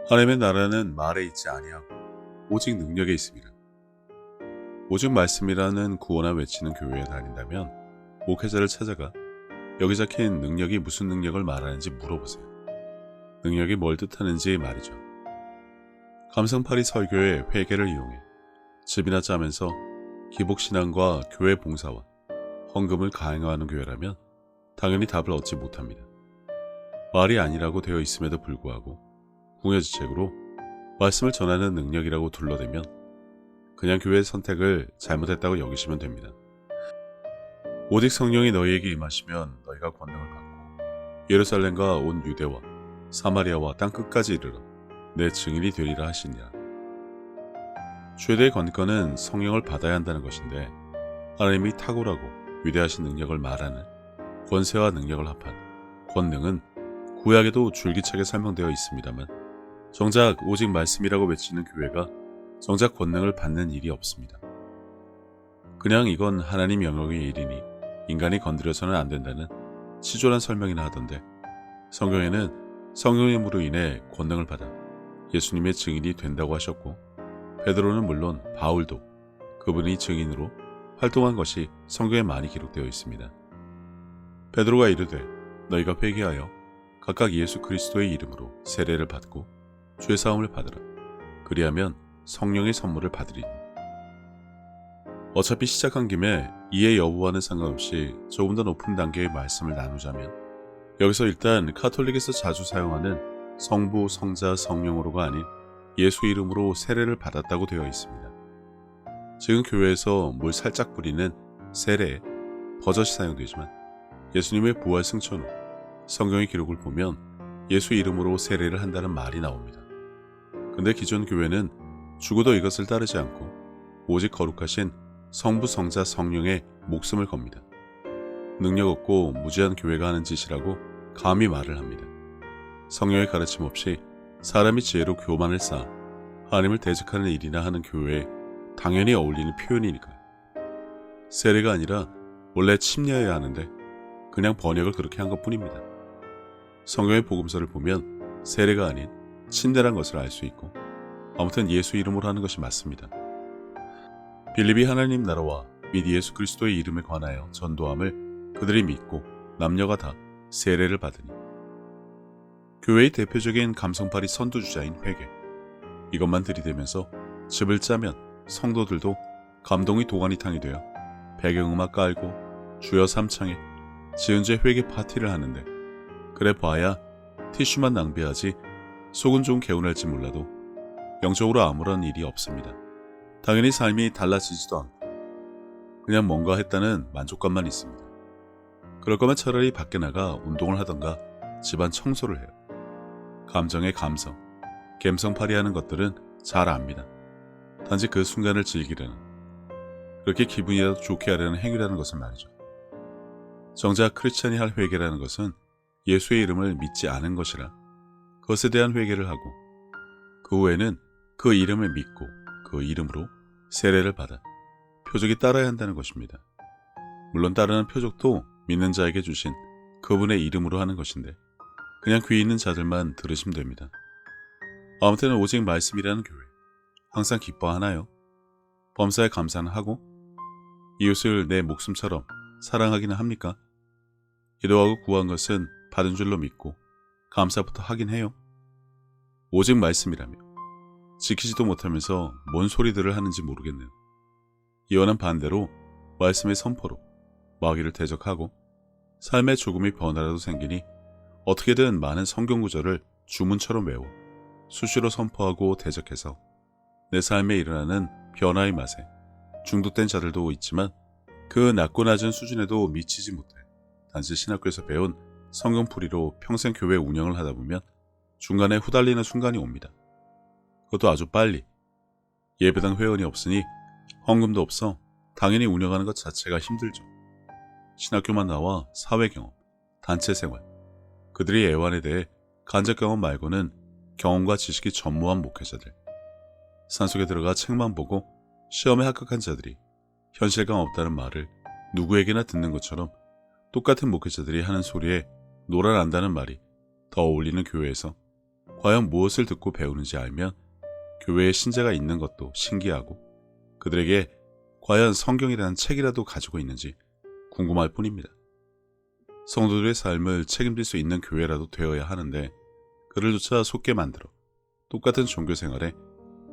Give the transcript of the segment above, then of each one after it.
하나님의 나라는 말에 있지 아니하고 오직 능력에 있습니다. 오직 말씀이라는 구호나 외치는 교회에 다닌다면 목회자를 찾아가 여기 적힌 능력이 무슨 능력을 말하는지 물어보세요. 능력이 뭘 뜻하는지 말이죠. 감성파리 설교의 회개를 이용해 집이나 짜면서 기복신앙과 교회 봉사와 헌금을 강요하는 교회라면 당연히 답을 얻지 못합니다. 말이 아니라고 되어 있음에도 불구하고 궁여지책으로 말씀을 전하는 능력이라고 둘러대면 그냥 교회의 선택을 잘못했다고 여기시면 됩니다. 오직 성령이 너희에게 임하시면 너희가 권능을 받고 예루살렘과 온 유대와 사마리아와 땅끝까지 이르러 내 증인이 되리라 하시니라. 최대의 권권은 성령을 받아야 한다는 것인데 하나님이 탁월하고 위대하신 능력을 말하는 권세와 능력을 합한 권능은 구약에도 줄기차게 설명되어 있습니다만 정작 오직 말씀이라고 외치는 교회가 정작 권능을 받는 일이 없습니다. 그냥 이건 하나님 영역의 일이니 인간이 건드려서는 안 된다는 치졸한 설명이나 하던데 성경에는 성령의 힘으로 인해 권능을 받아 예수님의 증인이 된다고 하셨고 베드로는 물론 바울도 그분이 증인으로 활동한 것이 성경에 많이 기록되어 있습니다. 베드로가 이르되 너희가 회개하여 각각 예수 그리스도의 이름으로 세례를 받고 죄사함을 받으라. 그리하면 성령의 선물을 받으리니. 어차피 시작한 김에 이해 여부와는 상관없이 조금 더 높은 단계의 말씀을 나누자면 여기서 일단 카톨릭에서 자주 사용하는 성부, 성자, 성령으로가 아닌 예수 이름으로 세례를 받았다고 되어 있습니다. 지금 교회에서 물 살짝 뿌리는 세례, 버젓이 사용되지만 예수님의 부활 승천 후 성경의 기록을 보면 예수 이름으로 세례를 한다는 말이 나옵니다. 근데 기존 교회는 죽어도 이것을 따르지 않고 오직 거룩하신 성부, 성자, 성령의 목숨을 겁니다. 능력 없고 무지한 교회가 하는 짓이라고 감히 말을 합니다. 성령의 가르침 없이 사람이 지혜로 교만을 쌓아 하나님을 대적하는 일이나 하는 교회에 당연히 어울리는 표현이니까요. 세례가 아니라 원래 침례여야 하는데 그냥 번역을 그렇게 한 것뿐입니다. 성경의 복음서를 보면 세례가 아닌 침례란 것을 알 수 있고 아무튼 예수 이름으로 하는 것이 맞습니다. 빌립이 하나님 나라와 및 예수 그리스도의 이름에 관하여 전도함을 그들이 믿고 남녀가 다 세례를 받으니. 교회의 대표적인 감성파리 선두주자인 회개, 이것만 들이대면서 집을 짜면 성도들도 감동의 도가니탕이 되어 배경음악 깔고 주여 삼창에 지은죄 회개 파티를 하는데 그래 봐야 티슈만 낭비하지 속은 좀 개운할지 몰라도 영적으로 아무런 일이 없습니다. 당연히 삶이 달라지지도 않고 그냥 뭔가 했다는 만족감만 있습니다. 그럴 거면 차라리 밖에 나가 운동을 하던가 집안 청소를 해요. 감정의 감성, 갬성파리 하는 것들은 잘 압니다. 단지 그 순간을 즐기려는, 그렇게 기분이라도 좋게 하려는 행위라는 것은 말이죠. 정작 크리스찬이 할 회개라는 것은 예수의 이름을 믿지 않은 것이라 그것에 대한 회개를 하고 그 후에는 그 이름을 믿고 그 이름으로 세례를 받아 표적이 따라야 한다는 것입니다. 물론 따르는 표적도 믿는 자에게 주신 그분의 이름으로 하는 것인데 그냥 귀 있는 자들만 들으시면 됩니다. 아무튼 오직 말씀이라는 교회 항상 기뻐하나요? 범사에 감사는 하고 이웃을 내 목숨처럼 사랑하기는 합니까? 기도하고 구한 것은 받은 줄로 믿고 감사부터 하긴 해요. 오직 말씀이라며 지키지도 못하면서 뭔 소리들을 하는지 모르겠네요. 이와는 반대로 말씀의 선포로 마귀를 대적하고 삶에 조금의 변화라도 생기니 어떻게든 많은 성경 구절을 주문처럼 외워 수시로 선포하고 대적해서 내 삶에 일어나는 변화의 맛에 중독된 자들도 있지만 그 낮고 낮은 수준에도 미치지 못해 단지 신학교에서 배운 성경풀이로 평생 교회 운영을 하다 보면 중간에 후달리는 순간이 옵니다. 그것도 아주 빨리. 예배당 회원이 없으니 헌금도 없어 당연히 운영하는 것 자체가 힘들죠. 신학교만 나와 사회경험, 단체생활, 그들의 애환에 대해 간접 경험 말고는 경험과 지식이 전무한 목회자들, 산속에 들어가 책만 보고 시험에 합격한 자들이 현실감 없다는 말을 누구에게나 듣는 것처럼 똑같은 목회자들이 하는 소리에 놀아난다는 말이 더 어울리는 교회에서 과연 무엇을 듣고 배우는지 알면 교회에 신자가 있는 것도 신기하고 그들에게 과연 성경이라는 책이라도 가지고 있는지 궁금할 뿐입니다. 성도들의 삶을 책임질 수 있는 교회라도 되어야 하는데 그들조차 속게 만들어 똑같은 종교 생활에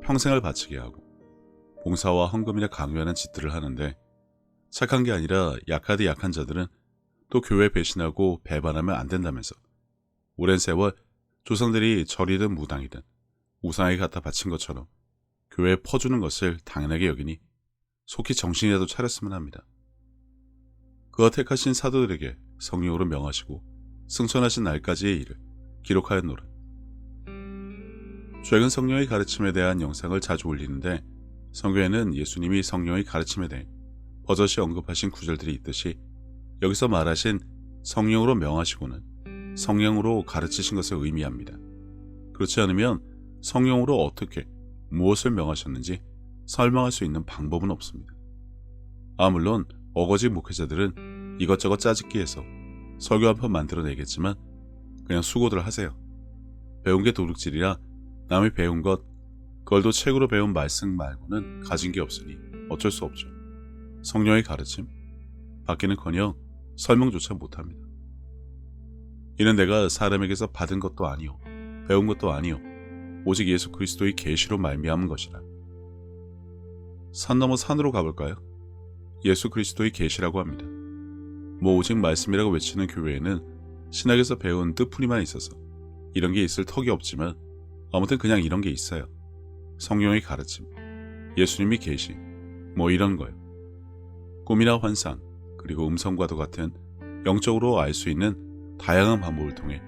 평생을 바치게 하고 봉사와 헌금이나 강요하는 짓들을 하는데 착한 게 아니라 약하디 약한 자들은 또 교회 배신하고 배반하면 안 된다면서 오랜 세월 조상들이 절이든 무당이든 우상에게 갖다 바친 것처럼 교회에 퍼주는 것을 당연하게 여기니 속히 정신이라도 차렸으면 합니다. 그가 택하신 사도들에게 성령으로 명하시고 승천하신 날까지의 일을 기록하였노라. 최근 성령의 가르침에 대한 영상을 자주 올리는데 성경에는 예수님이 성령의 가르침에 대해 버젓이 언급하신 구절들이 있듯이 여기서 말하신 성령으로 명하시고는 성령으로 가르치신 것을 의미합니다. 그렇지 않으면 성령으로 어떻게 무엇을 명하셨는지 설명할 수 있는 방법은 없습니다. 물론 어거지 목회자들은 이것저것 짜집기해서 설교 한 편 만들어내겠지만 그냥 수고들 하세요. 배운 게 도둑질이라 남이 배운 것 그걸도 책으로 배운 말씀 말고는 가진 게 없으니 어쩔 수 없죠. 성령의 가르침 받기는커녕 설명조차 못합니다. 이는 내가 사람에게서 받은 것도 아니요 배운 것도 아니요 오직 예수 그리스도의 계시로 말미암은 것이라. 산 넘어 산으로 가볼까요? 예수 그리스도의 계시라고 합니다. 오직 말씀이라고 외치는 교회에는 신학에서 배운 뜻풀이만 있어서 이런 게 있을 턱이 없지만 아무튼 그냥 이런 게 있어요. 성령의 가르침, 예수님이 계시, 이런 거요. 꿈이나 환상, 그리고 음성과도 같은 영적으로 알 수 있는 다양한 방법을 통해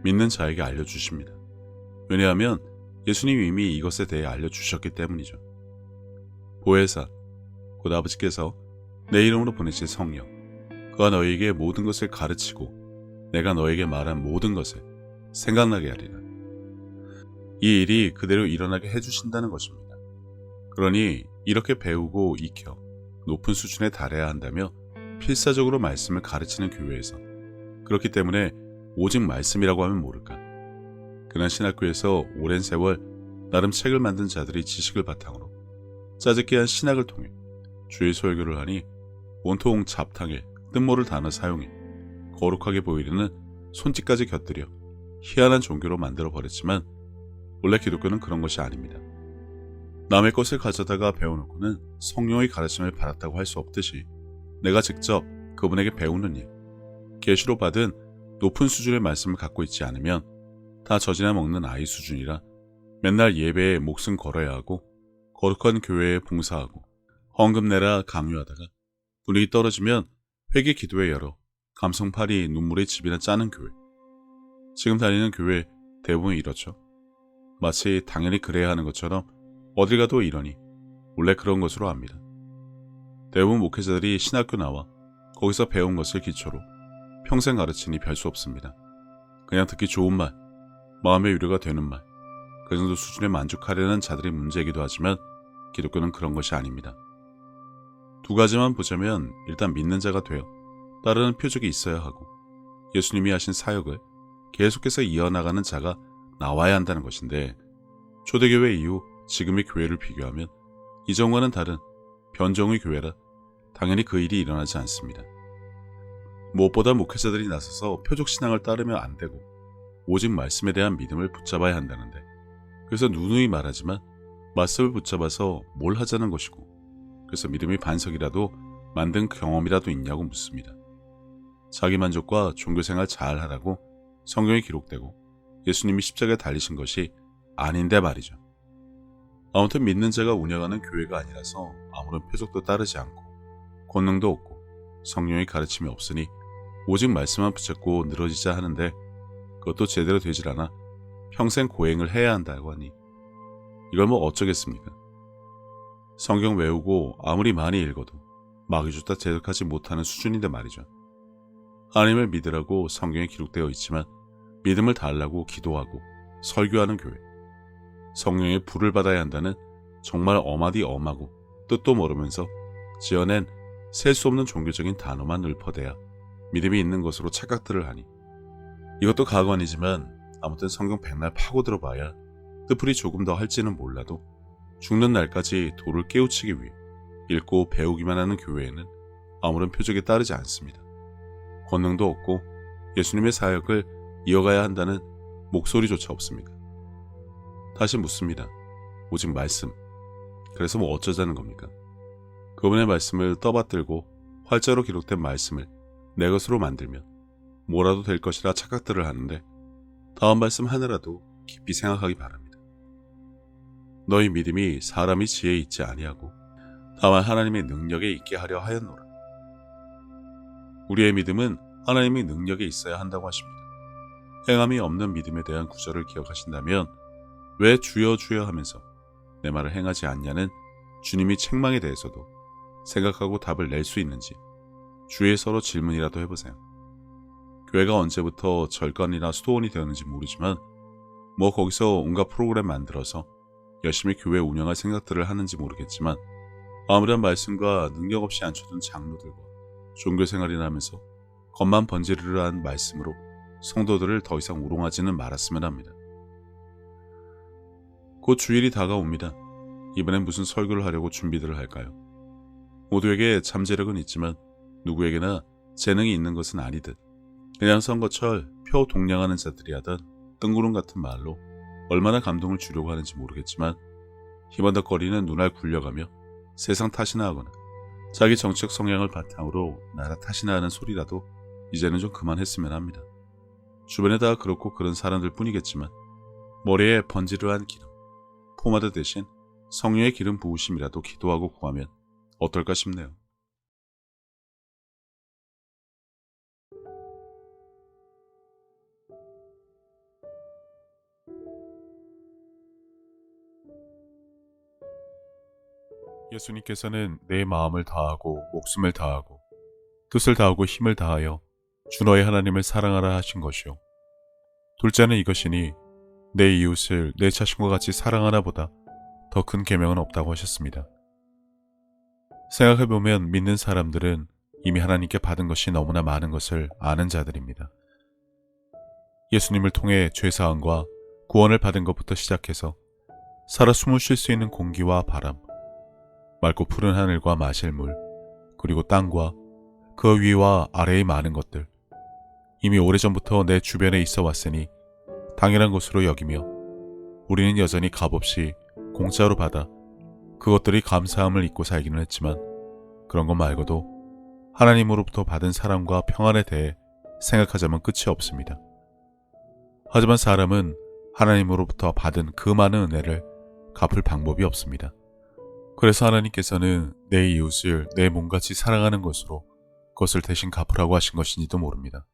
믿는 자에게 알려주십니다. 왜냐하면 예수님이 이미 이것에 대해 알려주셨기 때문이죠. 보혜사, 곧 아버지께서 내 이름으로 보내신 성령, 그가 너희에게 모든 것을 가르치고 내가 너에게 말한 모든 것을 생각나게 하리라. 이 일이 그대로 일어나게 해주신다는 것입니다. 그러니 이렇게 배우고 익혀 높은 수준에 달해야 한다며 필사적으로 말씀을 가르치는 교회에서 그렇기 때문에 오직 말씀이라고 하면 모를까. 그런 신학교에서 오랜 세월 나름 책을 만든 자들이 지식을 바탕으로 짜깁기한 신학을 통해 주의 설교를 하니 온통 잡탕에 뜻모를 단어 사용해 거룩하게 보이려는 손짓까지 곁들여 희한한 종교로 만들어버렸지만 원래 기독교는 그런 것이 아닙니다. 남의 것을 가져다가 배워놓고는 성령의 가르침을 받았다고 할 수 없듯이 내가 직접 그분에게 배우는 일, 계시로 받은 높은 수준의 말씀을 갖고 있지 않으면 다 젖이나 먹는 아이 수준이라 맨날 예배에 목숨 걸어야 하고 거룩한 교회에 봉사하고 헌금 내라 강요하다가 분위기 떨어지면 회개 기도에 열어 감성팔이 눈물의 집이나 짜는 교회. 지금 다니는 교회 대부분 이렇죠. 마치 당연히 그래야 하는 것처럼 어딜 가도 이러니 원래 그런 것으로 압니다. 대부분 목회자들이 신학교 나와 거기서 배운 것을 기초로 평생 가르치니 별 수 없습니다. 그냥 듣기 좋은 말, 마음의 위로가 되는 말, 그 정도 수준에 만족하려는 자들이 문제이기도 하지만 기독교는 그런 것이 아닙니다. 두 가지만 보자면 일단 믿는 자가 되어 따르는 표적이 있어야 하고 예수님이 하신 사역을 계속해서 이어나가는 자가 나와야 한다는 것인데 초대교회 이후 지금의 교회를 비교하면 이전과는 다른 변종의 교회라 당연히 그 일이 일어나지 않습니다. 무엇보다 목회자들이 나서서 표적신앙을 따르면 안 되고 오직 말씀에 대한 믿음을 붙잡아야 한다는데 그래서 누누이 말하지만 말씀을 붙잡아서 뭘 하자는 것이고 그래서 믿음의 반석이라도 만든 경험이라도 있냐고 묻습니다. 자기만족과 종교생활 잘 하라고 성경에 기록되고 예수님이 십자가에 달리신 것이 아닌데 말이죠. 아무튼 믿는 자가 운영하는 교회가 아니라서 아무런 표적도 따르지 않고 권능도 없고 성령의 가르침이 없으니 오직 말씀만 붙잡고 늘어지자 하는데 그것도 제대로 되질 않아 평생 고행을 해야 한다고 하니 이걸 어쩌겠습니까? 성경 외우고 아무리 많이 읽어도 마귀 줬다 대적하지 못하는 수준인데 말이죠. 하나님을 믿으라고 성경에 기록되어 있지만 믿음을 달라고 기도하고 설교하는 교회, 성령의 불을 받아야 한다는 정말 엄하디 엄하고 뜻도 모르면서 지어낸 셀 수 없는 종교적인 단어만 읊어대야 믿음이 있는 것으로 착각들을 하니 이것도 가관이지만 아무튼 성경 백날 파고 들어봐야 뜻풀이 조금 더 할지는 몰라도 죽는 날까지 도를 깨우치기 위해 읽고 배우기만 하는 교회에는 아무런 표적이 따르지 않습니다. 권능도 없고 예수님의 사역을 이어가야 한다는 목소리조차 없습니다. 다시 묻습니다. 오직 말씀. 그래서 뭐 어쩌자는 겁니까? 그분의 말씀을 떠받들고 활자로 기록된 말씀을 내 것으로 만들면 뭐라도 될 것이라 착각들을 하는데 다음 말씀 하나라도 깊이 생각하기 바랍니다. 너희 믿음이 사람이 지혜에 있지 아니하고 다만 하나님의 능력에 있게 하려 하였노라. 우리의 믿음은 하나님의 능력에 있어야 한다고 하십니다. 행함이 없는 믿음에 대한 구절을 기억하신다면 왜 주여 주여 하면서 내 말을 행하지 않냐는 주님의 책망에 대해서도 생각하고 답을 낼 수 있는지 주위에 서로 질문이라도 해보세요. 교회가 언제부터 절간이나 수도원이 되었는지 모르지만 뭐 거기서 온갖 프로그램 만들어서 열심히 교회 운영할 생각들을 하는지 모르겠지만 아무런 말씀과 능력 없이 앉혀둔 장로들과 종교생활이나 하면서 겉만 번지르르한 말씀으로 성도들을 더 이상 우롱하지는 말았으면 합니다. 곧 주일이 다가옵니다. 이번엔 무슨 설교를 하려고 준비들을 할까요? 모두에게 잠재력은 있지만 누구에게나 재능이 있는 것은 아니듯 그냥 선거철 표 동냥하는 자들이 하던 뜬구름 같은 말로 얼마나 감동을 주려고 하는지 모르겠지만 희번덕거리는 눈알 굴려가며 세상 탓이나 하거나 자기 정치적 성향을 바탕으로 나라 탓이나 하는 소리라도 이제는 좀 그만했으면 합니다. 주변에 다 그렇고 그런 사람들 뿐이겠지만 머리에 번지르한 기름, 포마드 대신 성령의 기름 부으심이라도 기도하고 구하면 어떨까 싶네요. 예수님께서는 내 마음을 다하고 목숨을 다하고 뜻을 다하고 힘을 다하여 주 너의 하나님을 사랑하라 하신 것이요. 둘째는 이것이니 내 이웃을 내 자신과 같이 사랑하나 보다 더 큰 계명은 없다고 하셨습니다. 생각해보면 믿는 사람들은 이미 하나님께 받은 것이 너무나 많은 것을 아는 자들입니다. 예수님을 통해 죄사함과 구원을 받은 것부터 시작해서 살아 숨을 쉴 수 있는 공기와 바람, 맑고 푸른 하늘과 마실 물, 그리고 땅과 그 위와 아래의 많은 것들, 이미 오래전부터 내 주변에 있어 왔으니 당연한 것으로 여기며 우리는 여전히 값없이 공짜로 받아 그것들이 감사함을 잊고 살기는 했지만 그런 것 말고도 하나님으로부터 받은 사랑과 평안에 대해 생각하자면 끝이 없습니다. 하지만 사람은 하나님으로부터 받은 그 많은 은혜를 갚을 방법이 없습니다. 그래서 하나님께서는 내 이웃을 내 몸같이 사랑하는 것으로 그것을 대신 갚으라고 하신 것인지도 모릅니다.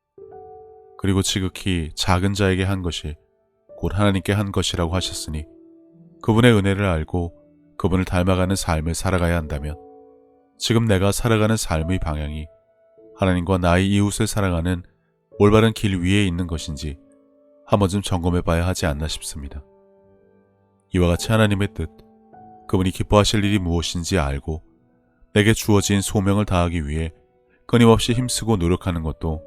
그리고 지극히 작은 자에게 한 것이 곧 하나님께 한 것이라고 하셨으니 그분의 은혜를 알고 그분을 닮아가는 삶을 살아가야 한다면 지금 내가 살아가는 삶의 방향이 하나님과 나의 이웃을 사랑하는 올바른 길 위에 있는 것인지 한 번쯤 점검해 봐야 하지 않나 싶습니다. 이와 같이 하나님의 뜻, 그분이 기뻐하실 일이 무엇인지 알고 내게 주어진 소명을 다하기 위해 끊임없이 힘쓰고 노력하는 것도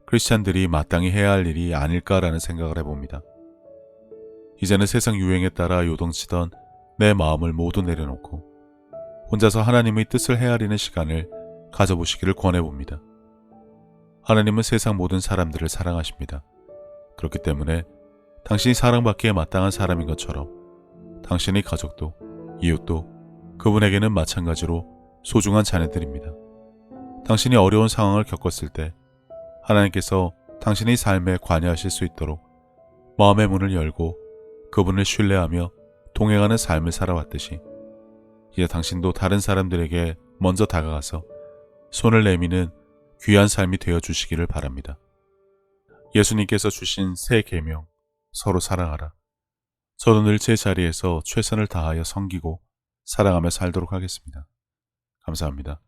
크리스찬들이 마땅히 해야 할 일이 아닐까라는 생각을 해봅니다. 이제는 세상 유행에 따라 요동치던 내 마음을 모두 내려놓고 혼자서 하나님의 뜻을 헤아리는 시간을 가져보시기를 권해봅니다. 하나님은 세상 모든 사람들을 사랑하십니다. 그렇기 때문에 당신이 사랑받기에 마땅한 사람인 것처럼 당신의 가족도 이웃도 그분에게는 마찬가지로 소중한 자녀들입니다. 당신이 어려운 상황을 겪었을 때 하나님께서 당신의 삶에 관여하실 수 있도록 마음의 문을 열고 그분을 신뢰하며 동행하는 삶을 살아왔듯이 이제 당신도 다른 사람들에게 먼저 다가가서 손을 내미는 귀한 삶이 되어주시기를 바랍니다. 예수님께서 주신 새 계명, 서로 사랑하라. 저도 늘 제 자리에서 최선을 다하여 섬기고 사랑하며 살도록 하겠습니다. 감사합니다.